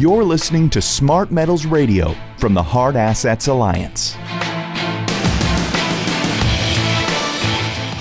You're listening to Smart Metals Radio from the Hard Assets Alliance.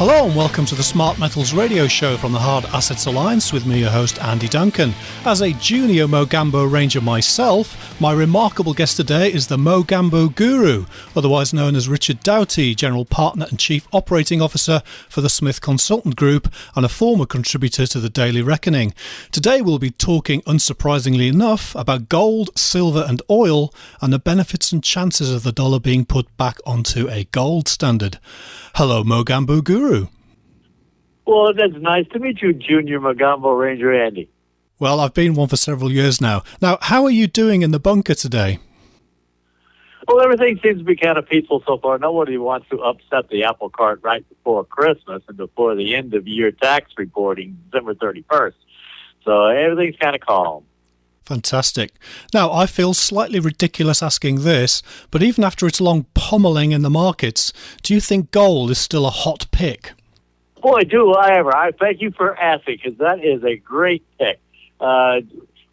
Hello and welcome to the Smart Metals Radio Show from the Hard Assets Alliance with me, your host, Andy Duncan. As a junior Mogambo ranger myself, my remarkable guest today is the Mogambo Guru, otherwise known as Richard Doughty, General Partner and Chief Operating Officer for the Smith Consultant Group and a former contributor to the Daily Reckoning. Today we'll be talking, unsurprisingly enough, about gold, silver and oil and the benefits and chances of the dollar being put back onto a gold standard. Hello, Mogambo Guru. Well, that's nice to meet you, Junior Mogambo Ranger Andy. Well, I've been one for several years now. Now, how are you doing in the bunker today? Well, everything seems to be kind of peaceful so far. Nobody wants to upset the apple cart right before Christmas and before the end of year tax reporting, December 31st. So everything's kind of calm. Fantastic. Now, I feel slightly ridiculous asking this, but even after its long pummeling in the markets, do you think gold is still a hot pick? Boy, do I ever. I thank you for asking, because that is a great pick.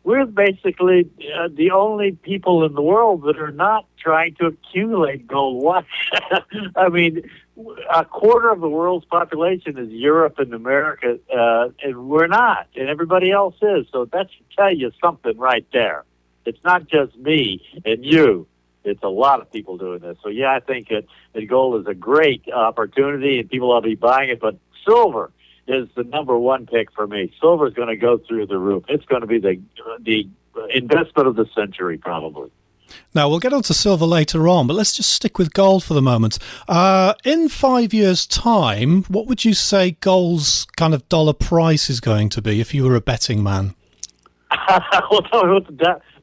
We're basically the only people in the world that are not trying to accumulate gold. What? I mean, a quarter of the world's population is Europe and America, and we're not, and everybody else is. So that should tell you something right there. It's not just me and you. It's a lot of people doing this. So, yeah, I think that gold is a great opportunity, and people ought to be buying it. But silver is the number one pick for me. Silver is going to go through the roof. It's going to be the investment of the century, probably. Now, we'll get on to silver later on, but let's just stick with gold for the moment. In 5 years' time, what would you say gold's kind of dollar price is going to be if you were a betting man? Well, tell me what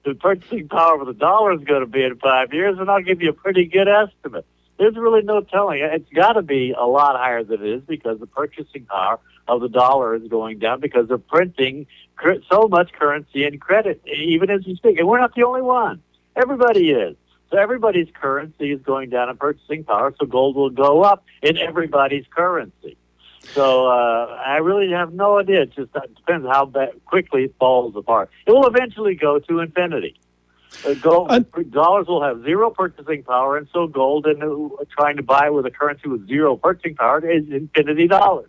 the purchasing power of the dollar is going to be in 5 years, and I'll give you a pretty good estimate. There's really no telling. It's got to be a lot higher than it is because the purchasing power of the dollar is going down because they're printing so much currency and credit, even as we speak. And we're not the only one. Everybody is. So everybody's currency is going down in purchasing power, so gold will go up in everybody's currency. So I really have no idea. It just depends how quickly it falls apart. It will eventually go to infinity. Dollars will have zero purchasing power, and so gold and trying to buy with a currency with zero purchasing power is infinity dollars.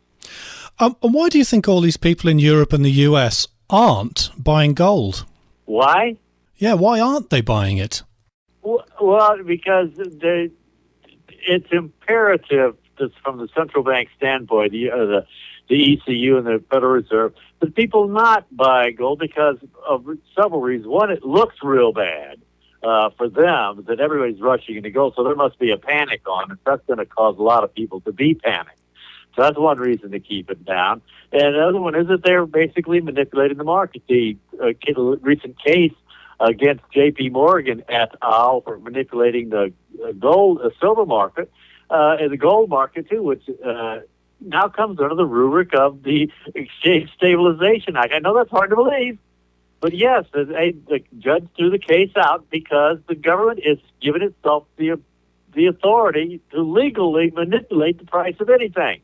And why do you think all these people in Europe and the US aren't buying gold? Why? Yeah, why aren't they buying it? Well, because it's imperative from the central bank standpoint, the ECU and the Federal Reserve, that people not buy gold because of several reasons. One, it looks real bad for them that everybody's rushing into gold, so there must be a panic on it. That's going to cause a lot of people to be panicked. So that's one reason to keep it down. And the other one is that they're basically manipulating the market. The recent case against J.P. Morgan et al. For manipulating the silver market, and the gold market too, which now comes under the rubric of the Exchange Stabilization Act. I know that's hard to believe, but yes, the judge threw the case out because the government is giving itself the authority to legally manipulate the price of anything.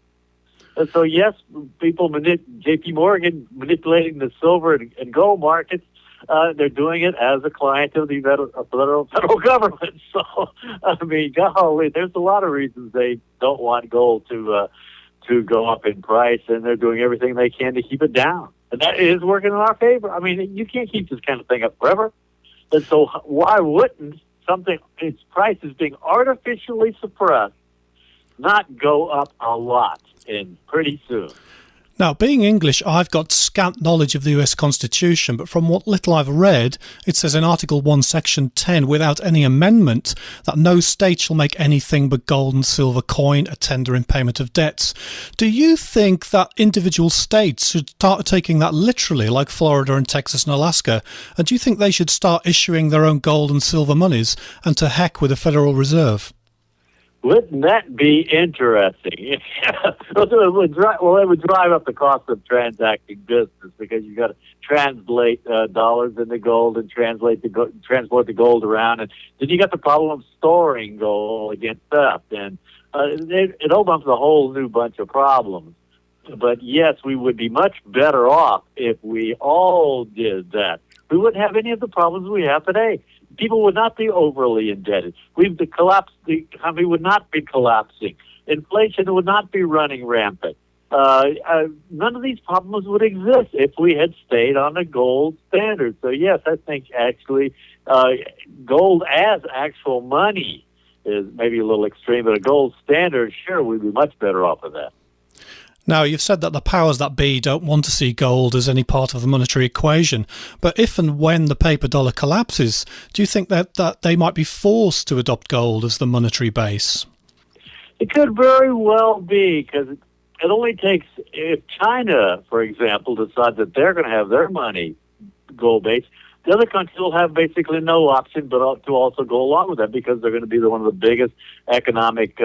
And so, yes, J.P. Morgan manipulating the silver and gold markets, they're doing it as a client of the federal government. So, I mean, golly, there's a lot of reasons they don't want gold to go up in price, and they're doing everything they can to keep it down. And that is working in our favor. I mean, you can't keep this kind of thing up forever. And so why wouldn't its price is being artificially suppressed, not go up a lot and pretty soon? Now, being English, I've got scant knowledge of the US Constitution, but from what little I've read, it says in Article 1, Section 10, without any amendment, that no state shall make anything but gold and silver coin a tender in payment of debts. Do you think that individual states should start taking that literally, like Florida and Texas and Alaska? And do you think they should start issuing their own gold and silver monies, and to heck with the Federal Reserve? Wouldn't that be interesting? Well, it would drive up the cost of transacting business because you've got to translate dollars into gold and transport the gold around. And then you got the problem of storing gold against theft. And it opens up a whole new bunch of problems. But, yes, we would be much better off if we all did that. we wouldn't have any of the problems we have today. People would not be overly indebted. The economy would not be collapsing. Inflation would not be running rampant. None of these problems would exist if we had stayed on the gold standard. So yes, I think actually gold as actual money is maybe a little extreme, but a gold standard, sure, we'd be much better off with that. Now, you've said that the powers that be don't want to see gold as any part of the monetary equation, but if and when the paper dollar collapses, do you think that they might be forced to adopt gold as the monetary base? It could very well be, because it only takes, if China, for example, decides that they're going to have their money gold-based, the other countries will have basically no option but to also go along with that, because they're going to be one of the biggest economic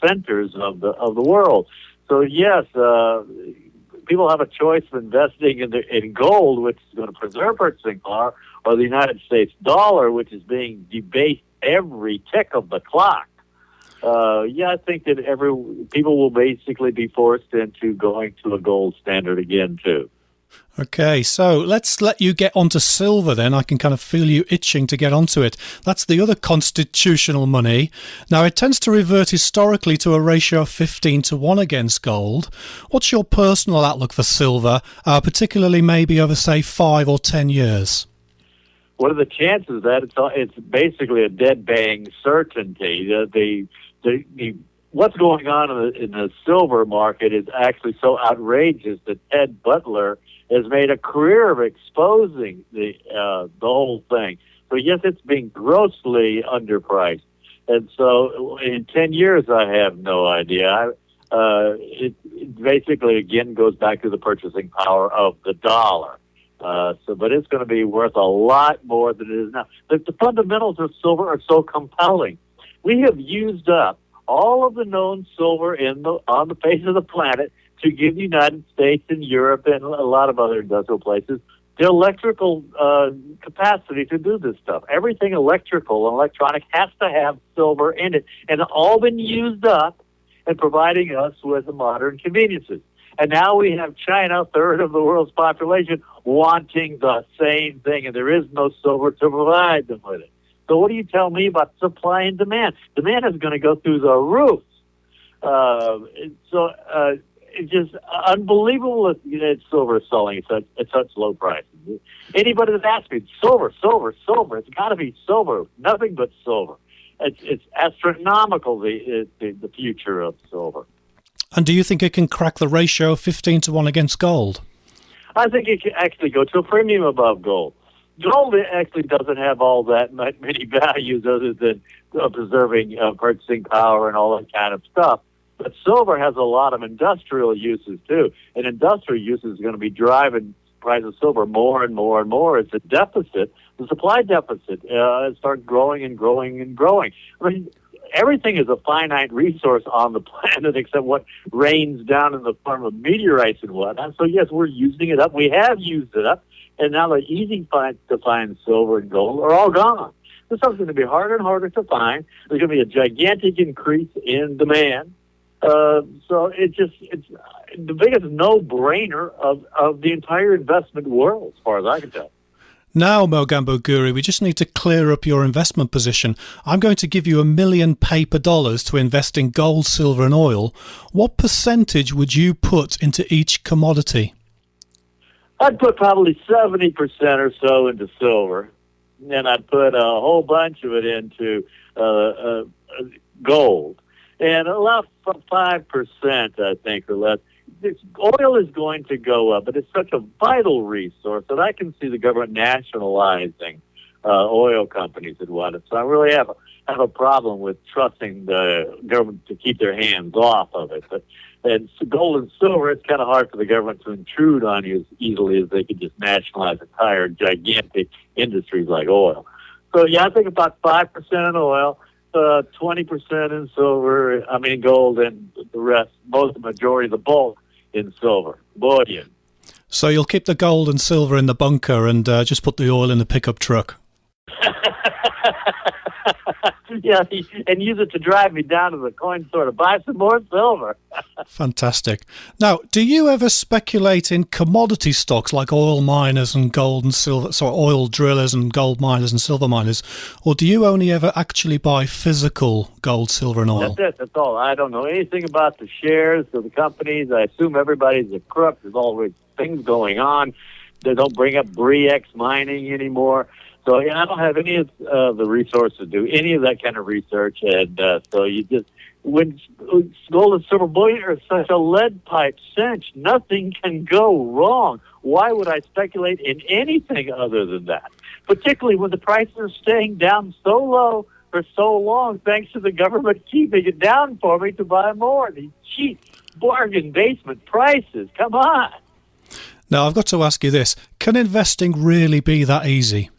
centers of the world. So yes, people have a choice of investing in gold, which is going to preserve purchasing power, or the United States dollar, which is being debased every tick of the clock. I think that people will basically be forced into going to a gold standard again too. Okay, so let's let you get onto silver then. I can kind of feel you itching to get onto it. That's the other constitutional money. Now, it tends to revert historically to a ratio of 15-1 against gold. What's your personal outlook for silver, particularly maybe over, say, 5 or 10 years? What are the chances that it's basically a dead bang certainty? What's going on in the silver market is actually so outrageous that Ted Butler has made a career of exposing the whole thing. So yes, it's being grossly underpriced, and so in 10 years, I have no idea. It basically again goes back to the purchasing power of the dollar. But it's going to be worth a lot more than it is now. The fundamentals of silver are so compelling. We have used up all of the known silver on the face of the planet to give the United States and Europe and a lot of other industrial places the electrical capacity to do this stuff. Everything electrical and electronic has to have silver in it, and it's all been used up and providing us with the modern conveniences. And now we have China, a third of the world's population, wanting the same thing, and there is no silver to provide them with it. So what do you tell me about supply and demand? Demand is going to go through the roof. It's just unbelievable that silver is selling at such low prices. Anybody that asks me, silver, it's got to be silver, nothing but silver. It's astronomical, the future of silver. And do you think it can crack the ratio of 15-1 against gold? I think it can actually go to a premium above gold. Gold actually doesn't have all that many values other than preserving purchasing power and all that kind of stuff. But silver has a lot of industrial uses too, and industrial uses is going to be driving the price of silver more and more and more. It's a deficit, the supply deficit. It starts growing and growing and growing. I mean, everything is a finite resource on the planet except what rains down in the form of meteorites and whatnot. So yes, we're using it up. We have used it up. And now the easy to find silver and gold are all gone. This stuff's going to be harder and harder to find. There's going to be a gigantic increase in demand. So it's the biggest no-brainer of the entire investment world, as far as I can tell. Now, Mogambo Guru, we just need to clear up your investment position. I'm going to give you $1 million paper dollars to invest in gold, silver and oil. What percentage would you put into each commodity? I'd put probably 70% or so into silver, and I'd put a whole bunch of it into gold, and about 5%, I think, or less. Oil is going to go up, but it's such a vital resource that I can see the government nationalizing oil companies and whatnot. So I really have a problem with trusting the government to keep their hands off of it. And so gold and silver, it's kind of hard for the government to intrude on you as easily as they could just nationalize entire gigantic industries like oil. So, yeah, I think about 5% in oil, 20% in gold, and the rest, the majority of the bulk in silver, bullion. So you'll keep the gold and silver in the bunker and just put the oil in the pickup truck? Yeah, and use it to drive me down to the coin store to buy some more silver. Fantastic. Now, do you ever speculate in commodity stocks like oil miners and gold and silver, sorry, oil drillers and gold miners and silver miners, or do you only ever actually buy physical gold, silver and oil? That's it. That's all. I don't know anything about the shares of the companies. I assume everybody's a crook. There's always things going on. They don't bring up Bre-X mining anymore. So I don't have any of the resources to do any of that kind of research. And so you just, when gold and silver bullion are such a lead pipe cinch, nothing can go wrong. Why would I speculate in anything other than that? Particularly when the prices are staying down so low for so long, thanks to the government keeping it down for me to buy more. These cheap bargain basement prices. Come on. Now, I've got to ask you this. Can investing really be that easy?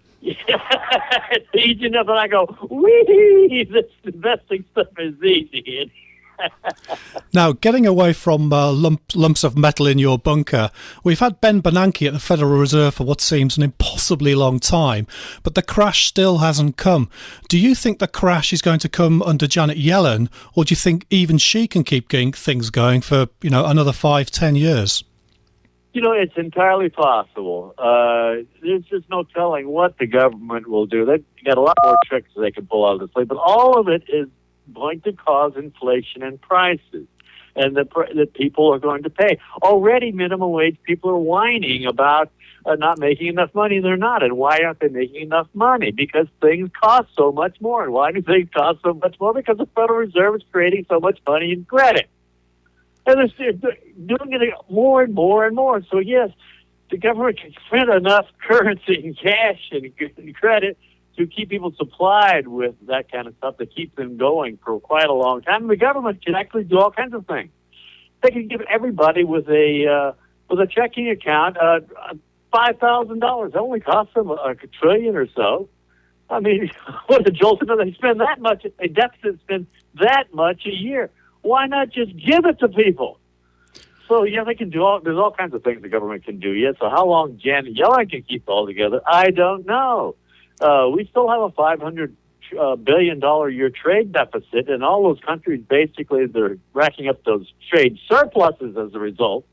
It's easy enough that I go, wee, this investing stuff is easy. Now, getting away from lumps of metal in your bunker, we've had Ben Bernanke at the Federal Reserve for what seems an impossibly long time, but the crash still hasn't come. Do you think the crash is going to come under Janet Yellen, or do you think even she can keep getting things going for, another 5-10 years? It's entirely possible. There's just no telling what the government will do. They've got a lot more tricks they can pull out of the sleeve, but all of it is going to cause inflation in prices, and that people are going to pay. Already, minimum wage people are whining about not making enough money. They're not. And why aren't they making enough money? Because things cost so much more. And why do things cost so much more? Because the Federal Reserve is creating so much money in credit. And they're doing it more and more and more. So, yes, the government can print enough currency and cash and credit to keep people supplied with that kind of stuff to keep them going for quite a long time. And the government can actually do all kinds of things. They can give everybody with a checking account $5,000. It only costs them a trillion or so. I mean, what a jolt! They spend that much. A deficit spends that much a year. Why not just give it to people? So, yeah, they can do there's all kinds of things the government can do. Yeah, so how long Janet Yellen can keep it all together, I don't know. We still have a $500 billion a year trade deficit, and all those countries, basically, they're racking up those trade surpluses as a result,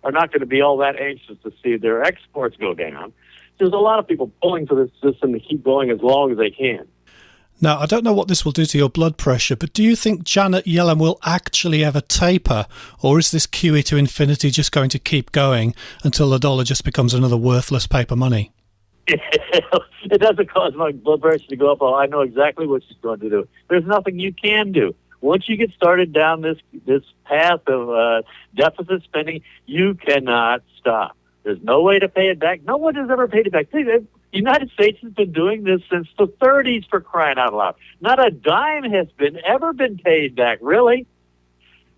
are not going to be all that anxious to see their exports go down. There's a lot of people pulling for this system to keep going as long as they can. Now, I don't know what this will do to your blood pressure, but do you think Janet Yellen will actually ever taper, or is this QE to infinity just going to keep going until the dollar just becomes another worthless paper money? It doesn't cause my blood pressure to go up. I know exactly what she's going to do. There's nothing you can do. Once you get started down this path of deficit spending, you cannot stop. There's no way to pay it back. No one has ever paid it back. The United States has been doing this since the 30s, for crying out loud. Not a dime has ever been paid back, really.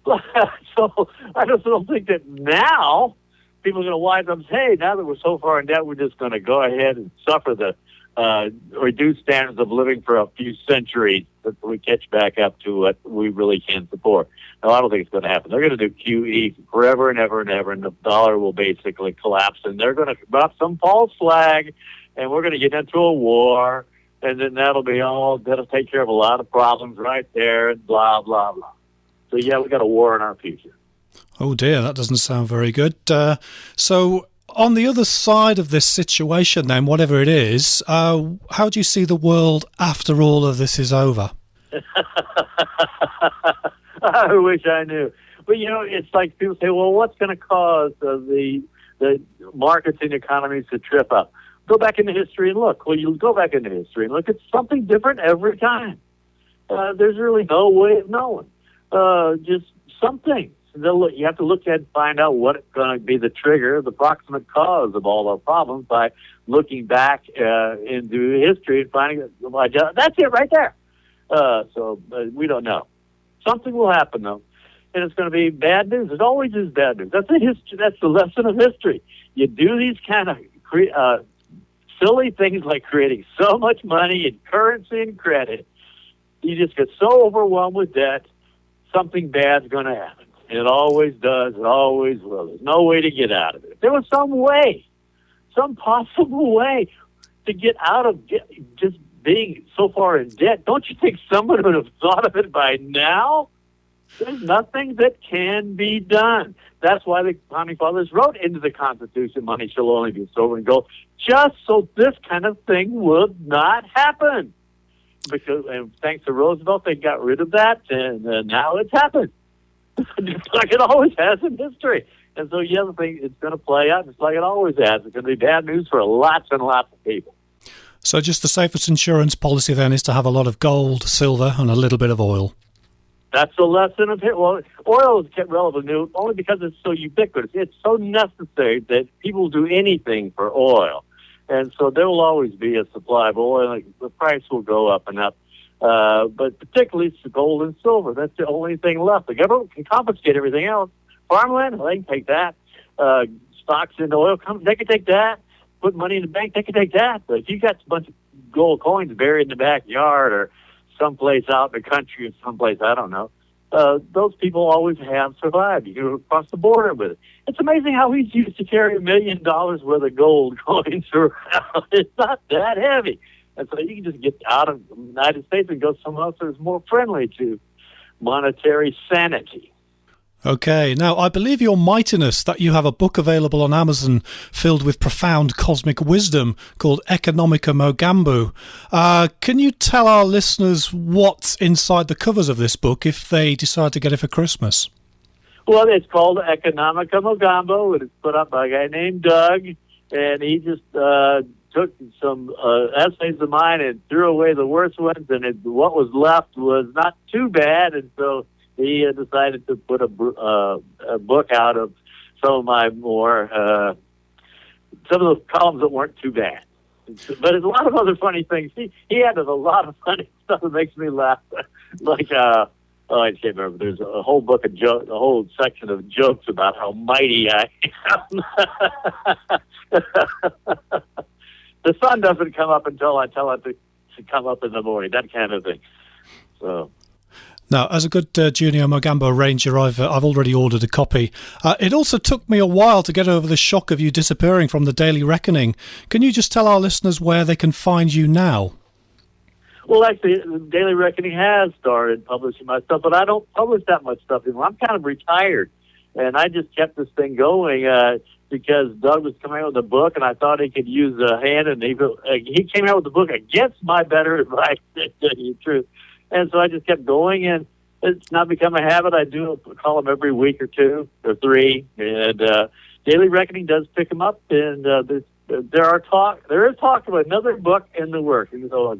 So I just don't think that now people are going to wind up saying, hey, now that we're so far in debt, we're just going to go ahead and suffer the reduced standards of living for a few centuries until we catch back up to what we really can support. No, I don't think it's going to happen. They're going to do QE forever and ever and ever, and the dollar will basically collapse, and they're going to drop some false flag, and we're going to get into a war, and then that'll take care of a lot of problems right there, and blah, blah, blah. So, yeah, we got a war in our future. Oh, dear, that doesn't sound very good. So on the other side of this situation, then, whatever it is, how do you see the world after all of this is over? I wish I knew. But, it's like people say, well, what's going to cause the markets and economies to trip up? Go back into history and look. Well, you go back into history and look. It's something different every time. There's really no way of knowing. Just something. You have to look at and find out what's going to be the trigger, the proximate cause of all our problems by looking back into history and finding that's it right there. So we don't know. Something will happen, though, and it's going to be bad news. It always is bad news. That's the history. That's the lesson of history. You do these kind of silly things like creating so much money in currency and credit, you just get so overwhelmed with debt, something bad's going to happen. And it always does. It always will. There's no way to get out of it. If there was some way, some possible way to get out of just being so far in debt, don't you think someone would have thought of it by now? There's nothing that can be done. That's why the founding fathers wrote into the Constitution, money shall only be silver and gold, just so this kind of thing would not happen. Because, and thanks to Roosevelt, they got rid of that, and now it's happened. Just like it always has in history. And so, the other thing, it's going to play out just like it always has. It's going to be bad news for lots and lots of people. So just the safest insurance policy then is to have a lot of gold, silver, and a little bit of oil. That's the lesson of it. Well, oil is kept relevant new only because it's so ubiquitous. It's so necessary that people will do anything for oil. And so there will always be a supply of oil. The price will go up and up. But particularly it's gold and silver. That's the only thing left. The government can confiscate everything else. Farmland, well, they can take that. Stocks in oil companies, they can take that. Put money in the bank, they can take that. But if you got a bunch of gold coins buried in the backyard or someplace out in the country or someplace, I don't know, those people always have survived. You go across the border with it. It's amazing how he's used to carry $1 million worth of gold coins around. It's not that heavy. And so you can just get out of the United States and go somewhere else that's more friendly to monetary sanity. Okay, now I believe your mightiness that you have a book available on Amazon filled with profound cosmic wisdom called Economica Mogambo. Can you tell our listeners what's inside the covers of this book if they decide to get it for Christmas? Well, it's called Economica Mogambo, and it's put up by a guy named Doug, and he just took some essays of mine and threw away the worst ones, and what was left was not too bad, and so he decided to put a book out of some of my more, some of the columns that weren't too bad. But there's a lot of other funny things. He added a lot of funny stuff that makes me laugh. Like, I can't remember. There's a whole book of jokes, a whole section of jokes about how mighty I am. The sun doesn't come up until I tell it to come up in the morning, that kind of thing. So. Now, as a good junior Mogambo Ranger, I've already ordered a copy. It also took me a while to get over the shock of you disappearing from the Daily Reckoning. Can you just tell our listeners where they can find you now? Well, actually, the Daily Reckoning has started publishing my stuff, but I don't publish that much stuff anymore. I'm kind of retired, and I just kept this thing going because Doug was coming out with a book, and I thought he could use a hand, and he came out with a book against my better advice, to tell you the truth. And so I just kept going, and it's now become a habit. I do a column every week or two or three, and Daily Reckoning does pick them up. And there is talk of another book in the works. And so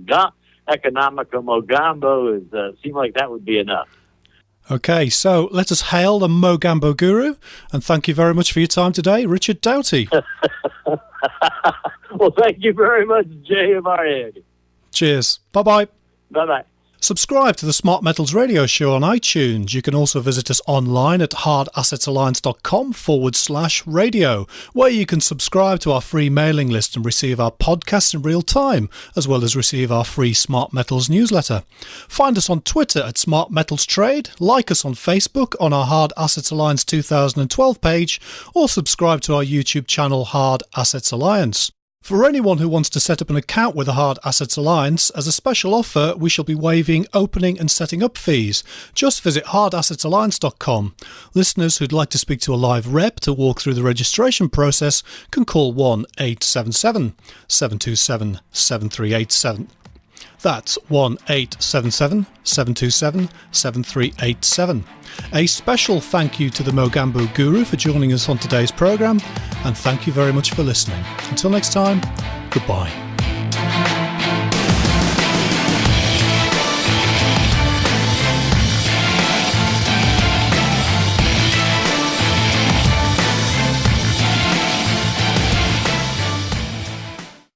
Economica Mogambo seemed like that would be enough. Okay, so let us hail the Mogambo Guru, and thank you very much for your time today, Richard Doughty. Well, thank you very much, J.M.R.A. Cheers. Bye-bye. Bye-bye. Subscribe to the Smart Metals Radio Show on iTunes. You can also visit us online at hardassetsalliance.com/radio, where you can subscribe to our free mailing list and receive our podcasts in real time, as well as receive our free Smart Metals newsletter. Find us on Twitter at Smart Metals Trade, like us on Facebook on our Hard Assets Alliance 2012 page, or subscribe to our YouTube channel Hard Assets Alliance. For anyone who wants to set up an account with the Hard Assets Alliance, as a special offer, we shall be waiving opening and setting up fees. Just visit hardassetsalliance.com. Listeners who'd like to speak to a live rep to walk through the registration process can call 1-877-727-7387. That's 1-877-727-7387. A special thank you to the Mogambo Guru for joining us on today's programme, and thank you very much for listening. Until next time, goodbye.